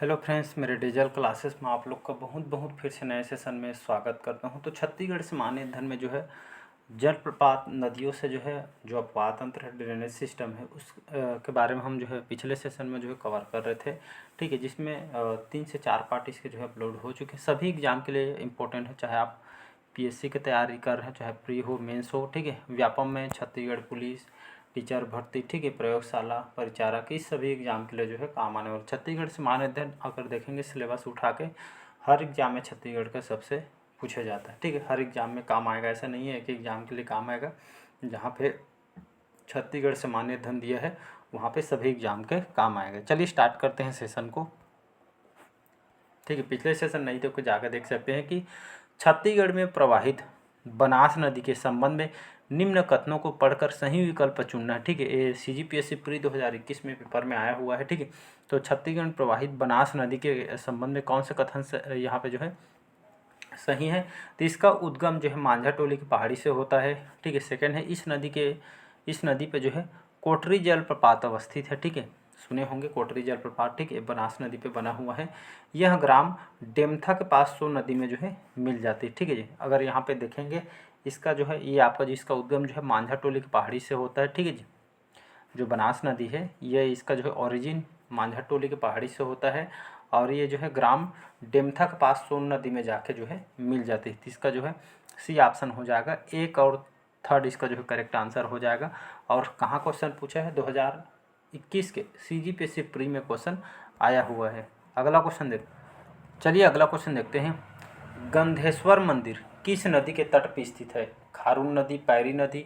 Hello friends, मेरे digital classes में आप लोग का बहुत बहुत फिर से नए सेशन में स्वागत करता हूं। तो छत्तीसगढ़ से मानव ईंधन में जो है जलप्रपात नदियों से जो है जो अपवाह तंत्र है, ड्रेनेज सिस्टम है, उस के बारे में हम जो है पिछले सेशन में जो है कवर कर रहे थे। ठीक है, जिसमें 3 से 4 पार्ट इसके जो है अपलोड हो चुके हैं। सभी एग्जाम के लिए इम्पोर्टेंट है, चाहे आप पीएससी की तैयारी कर रहे हैं, चाहे प्री हो, मेंस हो। ठीक है, व्यापम में छत्तीसगढ़ पुलिस टीचर भर्ती, ठीक है, प्रयोगशाला परिचारक, इस सभी एग्जाम के लिए जो है काम आने वाले। छत्तीसगढ़ से मान्यता अगर देखेंगे सिलेबस उठा के, हर एग्जाम में छत्तीसगढ़ का सबसे पूछा जाता है। ठीक है, हर एग्जाम में काम आएगा, ऐसा नहीं है कि एग्जाम के लिए काम आएगा। जहाँ पे छत्तीसगढ़ से मान्य धन दिया है वहाँ पे सभी एग्जाम के काम आएगा। चलिए स्टार्ट करते हैं सेशन को। ठीक है, पिछले सेशन नहीं तो को जाकर देख सकते हैं कि छत्तीसगढ़ में प्रवाहित बनास नदी के संबंध में निम्न कथनों को पढ़कर सही विकल्प चुनना है। ठीक है, ये सीजीपीएससी प्री 2021 में पेपर में आया हुआ है। ठीक है, तो छत्तीसगढ़ में प्रवाहित बनास नदी के संबंध में कौन सा कथन यहाँ पे जो है सही है। तो इसका उद्गम जो है मांझा टोली की पहाड़ी से होता है। ठीक है, सेकंड है इस नदी पे जो है कोटरी जलप्रपात अवस्थित है। ठीक है, सुने होंगे कोटरी जलप्रपात। ठीक है, बनास नदी पे बना हुआ है। यह ग्राम डेमथा के पास सो नदी में जो है मिल जाती है। ठीक है जी, अगर यहाँ पे देखेंगे इसका जो है ये आपका जिसका उद्गम जो है मांझा टोली की पहाड़ी से होता है। ठीक है जी, जो बनास नदी है ये इसका जो है ओरिजिन मांझा टोली की पहाड़ी से होता है और ये जो है ग्राम डेमथा के पास सोन नदी में जाके जो है मिल जाती है। इसका जो है सी ऑप्शन हो जाएगा, एक और थर्ड इसका जो है करेक्ट आंसर हो जाएगा। और कहाँ क्वेश्चन पूछा है 2021 के सीजीपीएससी प्री में क्वेश्चन आया हुआ है। अगला क्वेश्चन चलिए अगला क्वेश्चन देखते हैं। गंधेश्वर मंदिर किस नदी के तट पर स्थित है? खारून नदी, पैरी नदी,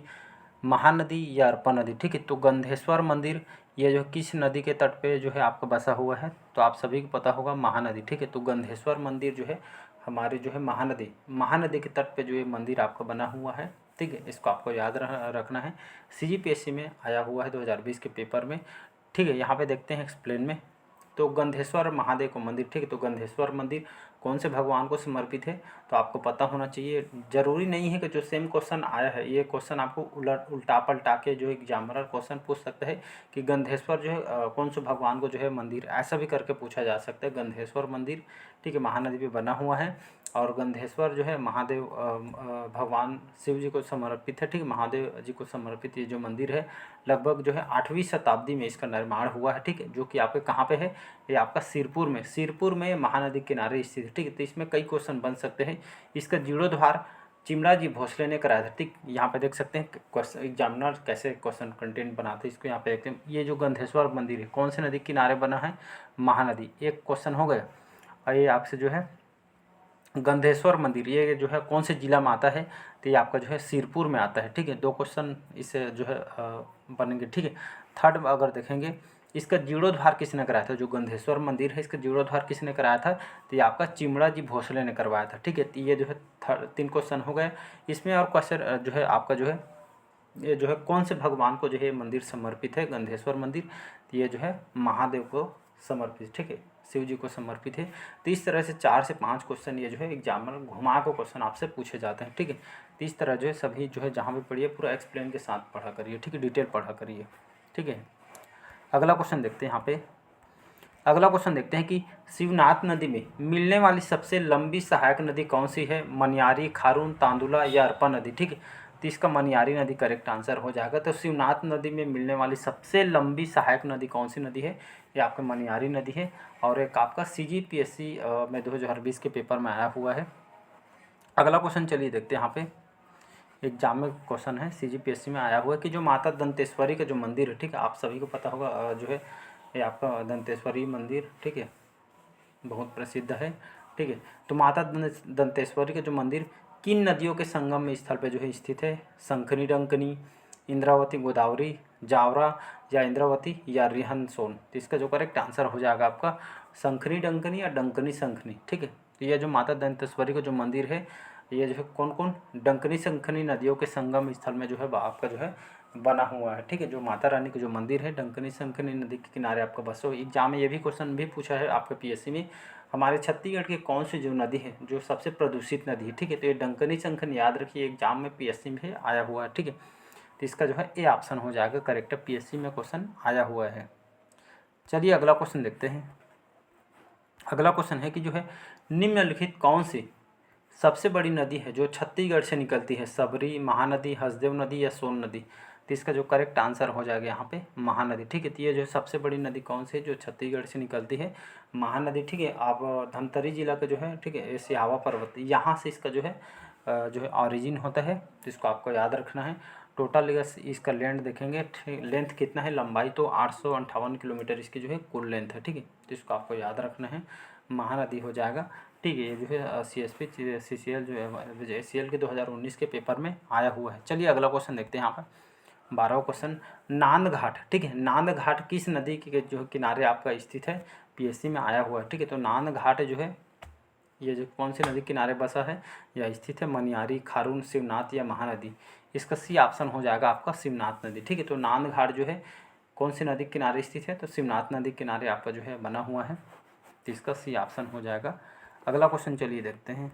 महानदी या अर्पा नदी? ठीक है, तो गंधेश्वर मंदिर ये जो किस नदी के तट पे जो है आपका बसा हुआ है? तो आप सभी को पता होगा महानदी। ठीक है, तो गंधेश्वर मंदिर जो है हमारे जो है महानदी के तट पे जो ये मंदिर आपका बना हुआ है। ठीक है, इसको आपको याद रखना है, सीजीपीएससी में आया हुआ है 2020 के पेपर में। ठीक है, यहाँ पे देखते हैं एक्सप्लेन में। तो गंधेश्वर महादेव का मंदिर, ठीक है, तो गंधेश्वर मंदिर कौन से भगवान को समर्पित है? तो आपको पता होना चाहिए। ज़रूरी नहीं है कि जो सेम क्वेश्चन आया है ये क्वेश्चन आपको उल्टा पलटा के जो एग्जामिनर क्वेश्चन पूछ सकता है कि गंधेश्वर जो है कौन से भगवान को जो है मंदिर, ऐसा भी करके पूछा जा सकता है। गंधेश्वर मंदिर, ठीक है, महानदी पे बना हुआ है और गंधेश्वर जो है महादेव भगवान शिव जी को समर्पित है। ठीक है, महादेव जी को समर्पित ये जो मंदिर है लगभग जो है 8वीं शताब्दी में इसका निर्माण हुआ है। ठीक है, जो कि आपके कहाँ पे है? ये आपका सिरपुर में महानदी किनारे स्थित है। ठीक है, तो इसमें कई क्वेश्चन बन सकते हैं। इसका जीर्णोद्धार चिमड़ा जी भोसले ने कराया था। ठीक, यहाँ पे देख सकते हैं क्वेश्चन एग्जामिनर कैसे क्वेश्चन कंटेंट बनाते हैं। इसको यहाँ पे देखते हैं, ये जो गंधेश्वर मंदिर है कौन से नदी किनारे बना है? महानदी। एक क्वेश्चन हो गया। और ये आपसे जो है गंधेश्वर मंदिर ये जो है कौन से जिला में आता है? तो ये आपका जो है सिरपुर में आता है। ठीक है, 2 क्वेश्चन इससे जो है बनेंगे। ठीक है, थर्ड अगर देखेंगे इसका जीर्णोद्धार किसने कराया था? जो गंधेश्वर मंदिर है इसका जीर्णोद्धार किसने कराया था? तो ये आपका चिमड़ा जी भोसले ने करवाया था। ठीक है, तो ये जो है 3 क्वेश्चन हो गए। इसमें और क्वेश्चन जो है आपका जो है ये जो है कौन से भगवान को जो है मंदिर समर्पित है? गंधेश्वर मंदिर, तो ये जो है महादेव को समर्पित। ठीक है, शिव जी को समर्पित है। तो इस तरह से 4 से 5 क्वेश्चन ये जो है एग्जामिनर घुमा को क्वेश्चन आपसे पूछे जाते हैं। ठीक है, तो इस तरह जो है सभी जो है जहाँ भी पढ़िए पूरा एक्सप्लेन के साथ पढ़ा करिए। ठीक है, डिटेल पढ़ा करिए। ठीक है, अगला क्वेश्चन देखते हैं। यहाँ पे अगला क्वेश्चन देखते हैं कि शिवनाथ नदी में मिलने वाली सबसे लंबी सहायक नदी कौन सी है? मनियारी, खारून, तांदुला या अर्पा नदी? ठीक है, तो इसका मनियारी नदी करेक्ट आंसर हो जाएगा। तो शिवनाथ नदी में मिलने वाली सबसे लंबी सहायक नदी कौन सी नदी है? ये आपका मनियारी नदी है। और एक आपका सीजीपीएससी में 2020 के पेपर में आया हुआ है। अगला क्वेश्चन चलिए देखते हैं। यहाँ पे एग्जाम में क्वेश्चन है, सीजीपीएससी में आया हुआ है कि जो माता दंतेश्वरी का जो मंदिर है, ठीक है, आप सभी को पता होगा जो है ये आपका दंतेश्वरी मंदिर, ठीक है, बहुत प्रसिद्ध है। ठीक है, तो माता दंतेश्वरी का जो मंदिर किन नदियों के संगम स्थल पे जो है स्थित है? शंखनी डंकनी, इंद्रावती गोदावरी, जावरा या इंद्रावती या रिहन सोन? तो इसका जो करेक्ट आंसर हो जाएगा आपका शंखनी डंकनी या डंकनी शंखनी। ठीक है, तो यह जो माता दंतेश्वरी का जो मंदिर है ये जो है कौन कौन डंकनी शंखनी नदियों के संगम स्थल में जो है आपका जो है बना हुआ है। ठीक है, जो माता रानी का जो मंदिर है डंकनी शंखनी नदी के किनारे आपका बसो। एग्जाम में ये भी क्वेश्चन भी पूछा है आपके पीएससी में, हमारे छत्तीसगढ़ की कौन सी जो नदी है जो सबसे प्रदूषित नदी है? ठीक है, तो ये डंकनी शंखनी याद रखिए, एग्जाम में पीएससी में आया हुआ है। ठीक है, तो इसका जो है ए ऑप्शन हो जाएगा करेक्ट, पीएससी में क्वेश्चन आया हुआ है। चलिए अगला क्वेश्चन देखते हैं। अगला क्वेश्चन है कि जो है निम्नलिखित कौन सी सबसे बड़ी नदी है जो छत्तीसगढ़ से निकलती है, सबरी, महानदी, हसदेव नदी या सोन नदी। तो इसका जो करेक्ट आंसर हो जाएगा यहाँ पे महानदी। ठीक है, तो ये जो है सबसे बड़ी नदी कौन सी है जो छत्तीसगढ़ से निकलती है, महानदी। ठीक है, आप धमतरी जिला का जो है, ठीक है, ये सिहावा पर्वत, यहाँ से इसका जो है ऑरिजिन होता है। तो इसको आपको याद रखना है। टोटल इसका लेंथ देखेंगे, लेंथ कितना है, लंबाई तो 858 किलोमीटर इसकी जो है कुल लेंथ है। ठीक है, तो इसको आपको याद रखना है, महानदी हो जाएगा। ठीक है, ये जो है CSP CCL जो है ACL के 2019 के पेपर में आया हुआ है। चलिए अगला क्वेश्चन देखते हैं यहाँ पर 12वां क्वेश्चन, नांद घाट। ठीक है, नांद घाट किस नदी के जो किनारे आपका स्थित है, PSC में आया हुआ है। ठीक है, तो नांद घाट जो है ये जो कौन सी नदी किनारे बसा है या स्थित है, मनियारी, खारून, शिवनाथ या महानदी। इसका सी ऑप्शन हो जाएगा आपका शिवनाथ नदी। ठीक है, तो नांद घाट जो है कौन सी नदी किनारे स्थित है, तो शिवनाथ नदी किनारे आपका जो है बना हुआ है। तो इसका सी ऑप्शन हो जाएगा। अगला क्वेश्चन चलिए देखते हैं।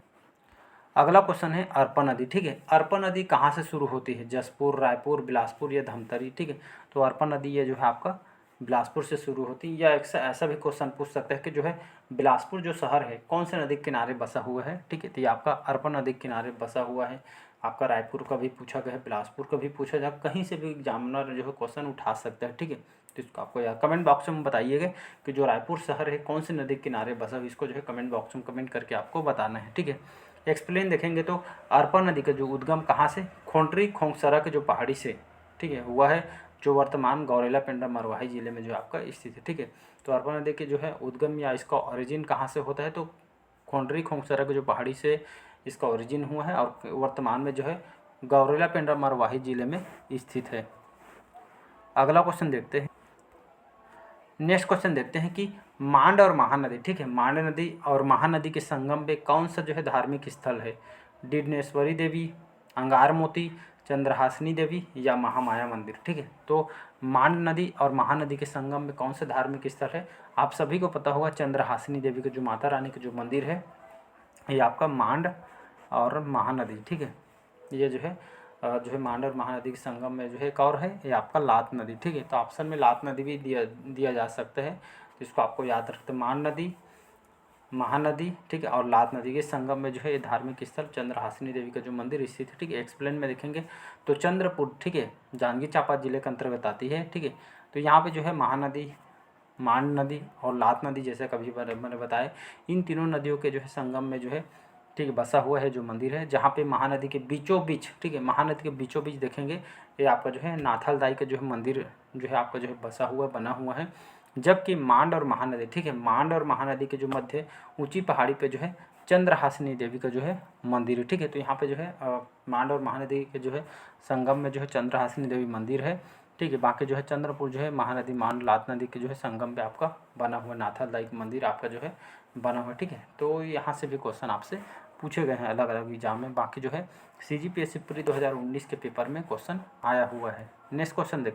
अगला क्वेश्चन है अरपा नदी। ठीक है, अरपा नदी कहाँ से शुरू होती है, जसपुर, रायपुर, बिलासपुर या धमतरी। ठीक है, तो अरपा नदी ये जो है आपका बिलासपुर से शुरू होती है। या ऐसा भी क्वेश्चन पूछ सकता है कि जो है बिलासपुर जो शहर है कौन से नदी के किनारे बसा हुआ है। ठीक है, तो ये आपका अरपा नदी के किनारे बसा हुआ है। आपका रायपुर का भी पूछा गया है, बिलासपुर का भी पूछा जाए, कहीं से भी एग्जामिनर जो है क्वेश्चन उठा सकता है। ठीक है, तो इसको आपको यार कमेंट बॉक्स में बताइएगा कि जो रायपुर शहर है कौन से नदी के किनारे बसा हुआ, इसको जो है कमेंट बॉक्स में कमेंट करके आपको बताना है। ठीक है, एक्सप्लेन देखेंगे तो अरपा नदी का जो उद्गम कहाँ से, खोंटरी खोंगसरा के जो पहाड़ी से, ठीक है, हुआ है, जो वर्तमान गौरेला पेंड्रा मरवाही जिले में जो आपका स्थित है। ठीक है, तो अरपा नदी के जो है उद्गम या इसका ओरिजिन कहाँ से होता है, तो खोंटरी खोंगसरा के जो पहाड़ी से इसका ओरिजिन हुआ है और वर्तमान में जो है गौरेला पेंड्रा मरवाही जिले में स्थित है। अगला क्वेश्चन देखते हैं। नेक्स्ट क्वेश्चन देखते हैं कि मांड और महानदी। ठीक है, मांड नदी और महानदी के संगम पे कौन सा जो है धार्मिक स्थल है, डिडनेश्वरी देवी, अंगार मोती, चंद्रहासिनी देवी या महामाया मंदिर। ठीक है, तो मांड नदी और महानदी के संगम में कौन सा धार्मिक स्थल है, आप सभी को पता होगा चंद्रहासिनी देवी का जो माता रानी का जो मंदिर है, ये आपका मांड और महानदी। ठीक है, ये जो है मांड और महानदी के संगम में जो है एक और है, ये आपका लात नदी। ठीक है, तो ऑप्शन में लात नदी भी दिया जा सकता है, तो इसको आपको याद रखते हैं, मांड नदी, महानदी, ठीक है, और लात नदी के संगम में जो है ये धार्मिक स्थल चंद्रहासिनी देवी का जो मंदिर स्थित है। ठीक है, एक्सप्लेन में देखेंगे तो चंद्रपुर, ठीक है, जांजगीर चांपा जिले के अंतर्गत आती है। ठीक है, तो यहाँ पे जो है महानदी, मांड नदी और लात नदी, जैसे कभी मैंने बताया, इन तीनों नदियों के जो है संगम में जो है, ठीक है, बसा हुआ है जो मंदिर है, जहाँ पे महानदी के बीचों बीच, ठीक है, महानदी के बीचों बीच देखेंगे ये आपका जो है नाथल दाई का जो है मंदिर जो है आपका जो है बसा हुआ बना हुआ है। जबकि मांड और महानदी, ठीक है, मांड और महानदी के जो मध्य ऊंची पहाड़ी पे जो है चंद्रहासिनी देवी का जो है मंदिर है। ठीक है, तो यहाँ पे जो है मांड और महानदी के जो है संगम में जो है चंद्रहासिनी देवी मंदिर है। ठीक है, बाकी जो है चंद्रपुर जो है महानदी, मांड, लात नदी के जो है संगम पे आपका बना हुआ नाथल दाई का मंदिर आपका जो है बना हुआ है। ठीक है, तो यहाँ से भी क्वेश्चन आपसे पूछे गए हैं अलग अलग एग्जाम में। बाकी जो है CGPSC पूरी 2019 के पेपर में क्वेश्चन आया हुआ है। नेक्स्ट क्वेश्चन देख,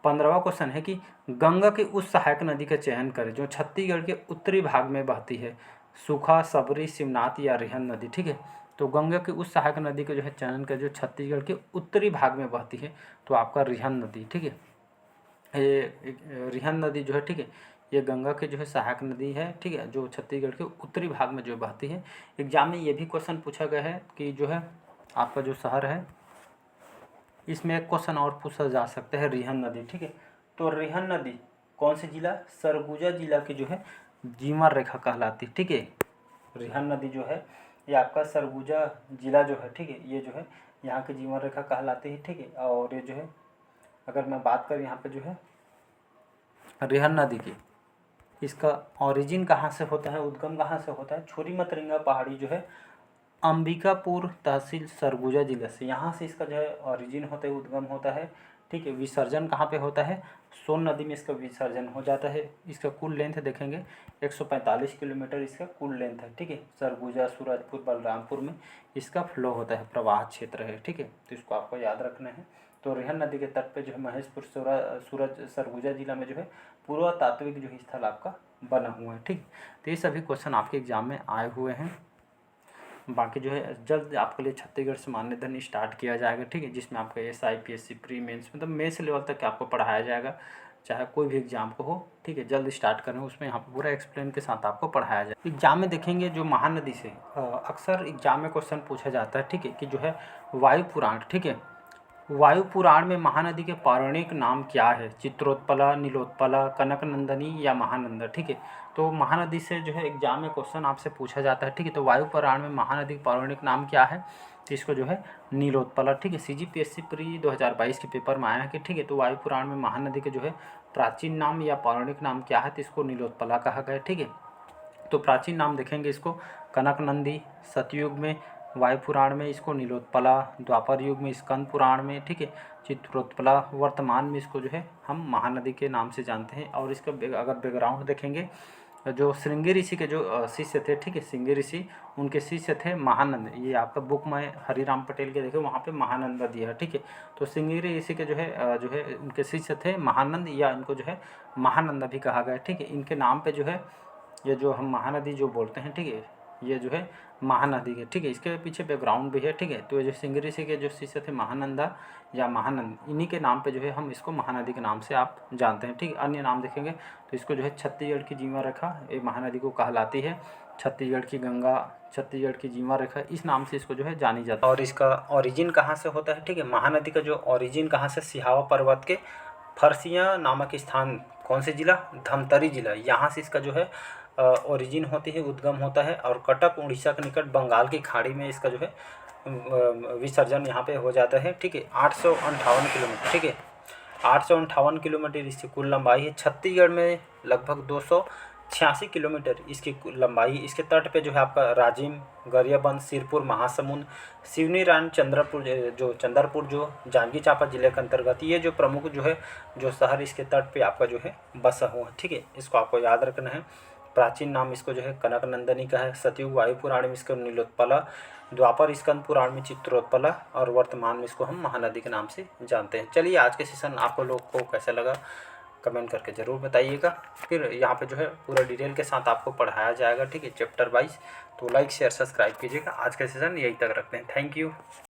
15वां क्वेश्चन है कि गंगा की उस सहायक नदी का चयन करें जो छत्तीसगढ़ के उत्तरी भाग में बहती है, सूखा, सबरी, शिवनाथ या रिहन नदी। ठीक है, तो गंगा की उस सहायक नदी का जो है चयन करें जो छत्तीसगढ़ के उत्तरी भाग में बहती है, तो आपका रिहन नदी। ठीक है, ये रिहन नदी जो है, ठीक है, ये गंगा के जो है सहायक नदी है। ठीक है, जो छत्तीसगढ़ के उत्तरी भाग में जो बहती है। एग्जाम में ये भी क्वेश्चन पूछा गया है कि जो है आपका जो शहर है, इसमें एक क्वेश्चन और पूछा जा सकता है, रिहन नदी। ठीक है, तो रिहन नदी कौन से जिला, सरगुजा जिला की जो है जीवन रेखा कहलाती है। ठीक है, रिहन नदी जो है ये आपका सरगुजा जिला जो है, ठीक है, ये जो है यहाँ की जीवन रेखा कहलाती है। ठीक है, और ये जो है अगर मैं बात करूँ यहाँ पे जो है रिहन नदी की, इसका ओरिजिन कहाँ से होता है, उद्गम कहाँ से होता है, छोरी मतरिंगा पहाड़ी जो है अंबिकापुर तहसील सरगुजा जिले से, यहाँ से इसका जो है ओरिजिन होता है, उद्गम होता है। ठीक है, विसर्जन कहाँ पे होता है, सोन नदी में इसका विसर्जन हो जाता है। इसका कुल लेंथ देखेंगे 145 किलोमीटर इसका कुल लेंथ है। ठीक है, सरगुजा, सूरजपुर, बलरामपुर में इसका फ्लो होता है, प्रवाह क्षेत्र है। ठीक है, तो इसको आपको याद रखना है। तो रिहन नदी के तट पे जो है महेशपुर, सूरज, सरगुजा जिला में जो है पुरातात्विक जो स्थल आपका बना हुआ है। ठीक, तो ये सभी क्वेश्चन आपके एग्जाम में आए हुए हैं। बाकी जो है जल्द आपके लिए छत्तीसगढ़ से मान्यधन स्टार्ट किया जाएगा। ठीक है, जिसमें आपका SI PSC प्री मेंस मतलब मेंस लेवल तक आपको पढ़ाया जाएगा। चाहे कोई भी एग्जाम को हो, ठीक है, जल्द स्टार्ट करें उसमें यहाँ पे पूरा एक्सप्लेन के साथ आपको पढ़ाया जाए। एग्जाम में देखेंगे जो महानदी से अक्सर एग्जाम में क्वेश्चन पूछा जाता है, ठीक है, कि जो है वायु पुराण, ठीक है, वायु पुराण में महानदी के पौराणिक नाम क्या है? चित्रोत्पला, नीलोत्पला, कनकनंदनी या महानंदा, ठीक है। तो महानदी से जो है एग्जाम में क्वेश्चन आपसे पूछा जाता है, ठीक है। तो वायु पुराण में महानदी का पौराणिक नाम क्या है? तो इसको जो है नीलोत्पला, ठीक है। CGPSC प्री 2022 के पेपर में आया है कि ठीक है, तो वायु पुराण में महानदी के जो है प्राचीन नाम या पौराणिक नाम क्या है? तो इसको नीलोत्पला कहा गया, ठीक है। तो प्राचीन नाम देखेंगे इसको कनकनंदी, सतयुग में वायु पुराण में इसको नीलोत्पला, द्वापर युग में स्कंद पुराण में, ठीक है, चित्रोत्पला, वर्तमान में इसको जो है हम महानदी के नाम से जानते हैं। और इसका अगर बैकग्राउंड देखेंगे, जो श्रृंगी ऋषि के जो शिष्य थे, ठीक है, श्रृंगी ऋषि, उनके शिष्य थे महानंद। ये आपका बुक में हरिराम पटेल के देखे वहाँ पे महानंदा दिया है, ठीक है। तो श्रृंगी ऋषि के जो है उनके शिष्य थे महानंद, या इनको जो है महानंदा भी कहा गया, ठीक है। इनके नाम पे जो है ये जो हम महानदी जो बोलते हैं, ठीक है, ये जो है महानदी के, ठीक है। इसके पीछे बैकग्राउंड भी है, ठीक है। तो ये जो श्रृंगी ऋषि के जो शिष्य थे महानंदा या महानंद, इन्हीं के नाम पे जो है हम इसको महानदी के नाम से आप जानते हैं, ठीक है। अन्य नाम देखेंगे तो इसको जो है छत्तीसगढ़ की जीवा रेखा ये महानदी को कहलाती है, छत्तीसगढ़ की गंगा, छत्तीसगढ़ की जीवा रेखा, इस नाम से इसको जो है जानी जाती है। और इसका ओरिजिन कहाँ से होता है, ठीक है, महानदी का जो ओरिजिन कहाँ से? सिहावा पर्वत के फरसिया नामक स्थान, कौन से जिला? धमतरी जिला, यहाँ से इसका जो है ओरिजिन होती है, उद्गम होता है। और कटक उड़ीसा के निकट बंगाल की खाड़ी में इसका जो है विसर्जन यहाँ पे हो जाता है, ठीक है। 858 किलोमीटर, ठीक है, 858 किलोमीटर इसकी कुल लंबाई है। छत्तीसगढ़ में लगभग 286 किलोमीटर इसकी लंबाई। इसके तट पे जो है आपका राजिम, गरियाबंद, सिरपुर, महासमुंद, सिवनी, रान, चंद्रपुर, जो जांजगीर चांपा जिले के अंतर्गत, ये जो प्रमुख जो है जो शहर इसके तट पे आपका जो है बसा हुआ है, ठीक है। इसको आपको याद रखना है। प्राचीन नाम इसको जो है कनकनंदनी का है, सतयुग वायु पुराण में इसको नीलोत्पला, द्वापर स्कंद पुराण में चित्रोत्पला, और वर्तमान में इसको हम महानदी के नाम से जानते हैं। चलिए, आज के सेशन आप लोग को कैसा लगा कमेंट करके ज़रूर बताइएगा। फिर यहाँ पे जो है पूरा डिटेल के साथ आपको पढ़ाया जाएगा, ठीक है, चैप्टर वाइज। तो लाइक शेयर सब्सक्राइब कीजिएगा। आज का सेशन यहीं तक रखते हैं। Thank you.